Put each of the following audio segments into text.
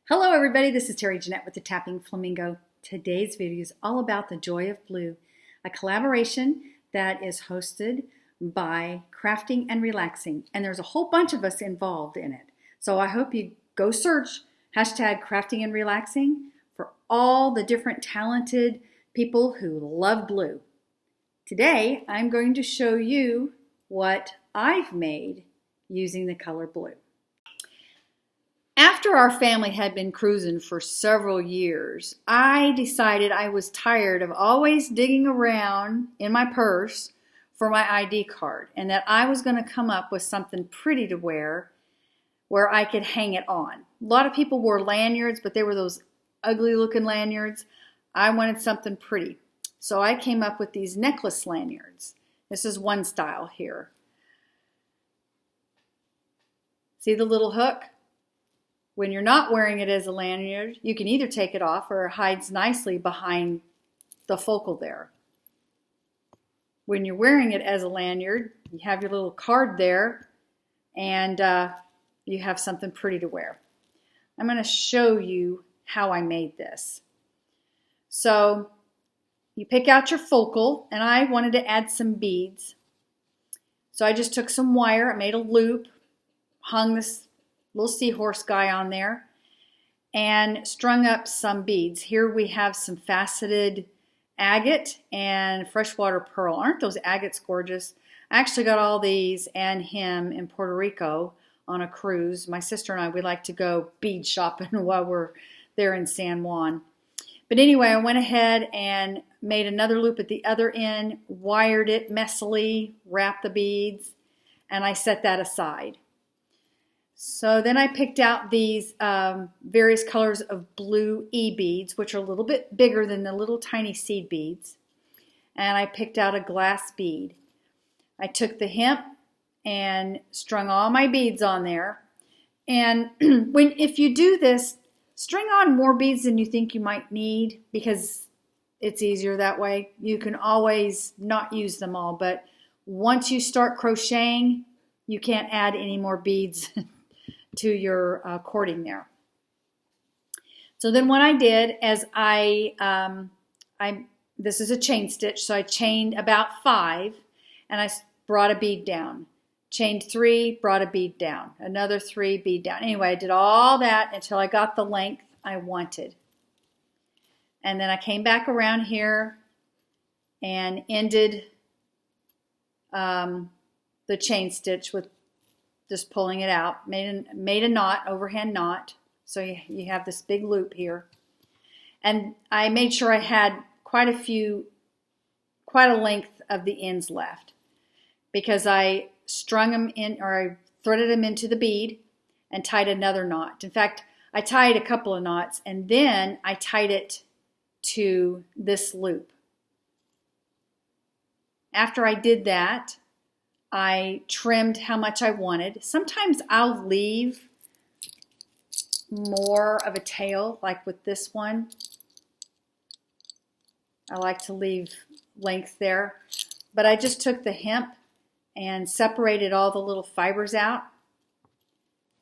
Hello everybody, this is Terry Jeanette with the Tapping Flamingo. Today's video is all about the Joy of Blue, a collaboration that is hosted by Crafting and Relaxing. And there's a whole bunch of us involved in it. So I hope you go search hashtag Crafting and Relaxing for all the different talented people who love blue. Today I'm going to show you what I've made using the color blue. After our family had been cruising for several years, I decided I was tired of always digging around in my purse for my ID card and that I was going to come up with something pretty to wear where I could hang it on. A lot of people wore lanyards, but they were those ugly looking lanyards. I wanted something pretty. So I came up with these necklace lanyards. This is one style here. See the little hook? When you're not wearing it as a lanyard, you can either take it off or it hides nicely behind the focal there. When you're wearing it as a lanyard, you have your little card there and you have something pretty to wear. I'm going to show you how I made this. So you pick out your focal, and I wanted to add some beads. So I just took some wire, I made a loop, hung this little seahorse guy on there, and strung up some beads. Here we have some faceted agate and freshwater pearl. Aren't those agates gorgeous? I actually got all these and him in Puerto Rico on a cruise. My sister and I, we like to go bead shopping while we're there in San Juan. But anyway, I went ahead and made another loop at the other end, wired it messily, wrapped the beads, and I set that aside. So then I picked out these various colors of blue E-beads, which are a little bit bigger than the little tiny seed beads. And I picked out a glass bead. I took the hemp and strung all my beads on there. And if you do this, string on more beads than you think you might need because it's easier that way. You can always not use them all, but once you start crocheting, you can't add any more beads to your cording there. So then what I did is this is a chain stitch, so I chained about 5 and I brought a bead down. Chained 3, brought a bead down. Another 3, bead down. Anyway, I did all that until I got the length I wanted. And then I came back around here and ended the chain stitch with just pulling it out, made a knot, overhand knot, so you have this big loop here. And I made sure I had quite a length of the ends left because I strung them in, or I threaded them into the bead and tied another knot. In fact, I tied a couple of knots and then I tied it to this loop. After I did that, I trimmed how much I wanted. Sometimes I'll leave more of a tail, like with this one. I like to leave length there. But I just took the hemp and separated all the little fibers out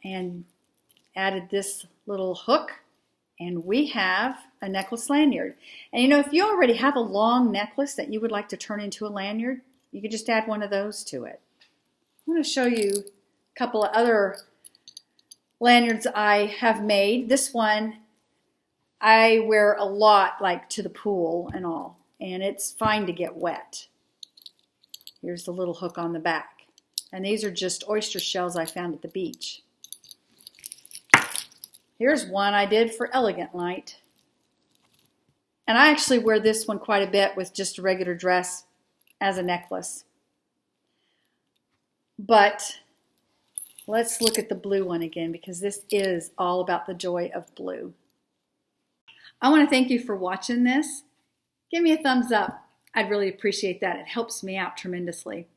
and added this little hook, and we have a necklace lanyard. And you know, if you already have a long necklace that you would like to turn into a lanyard, you could just add one of those to it. I'm going to show you a couple of other lanyards I have made. This one I wear a lot, like to the pool and all, and it's fine to get wet. Here's the little hook on the back. And these are just oyster shells I found at the beach. Here's one I did for elegant light. And I actually wear this one quite a bit with just a regular dress as a necklace. But let's look at the blue one again because this is all about the joy of blue. I want to thank you for watching this. Give me a thumbs up. I'd really appreciate that. It helps me out tremendously.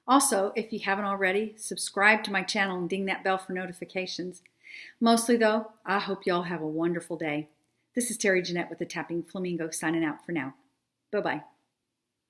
Also, if you haven't already, subscribe to my channel and ding that bell for notifications. Mostly though, I hope y'all have a wonderful day. This is Terry Jeanette with the Tapping Flamingo signing out for now. Bye-bye.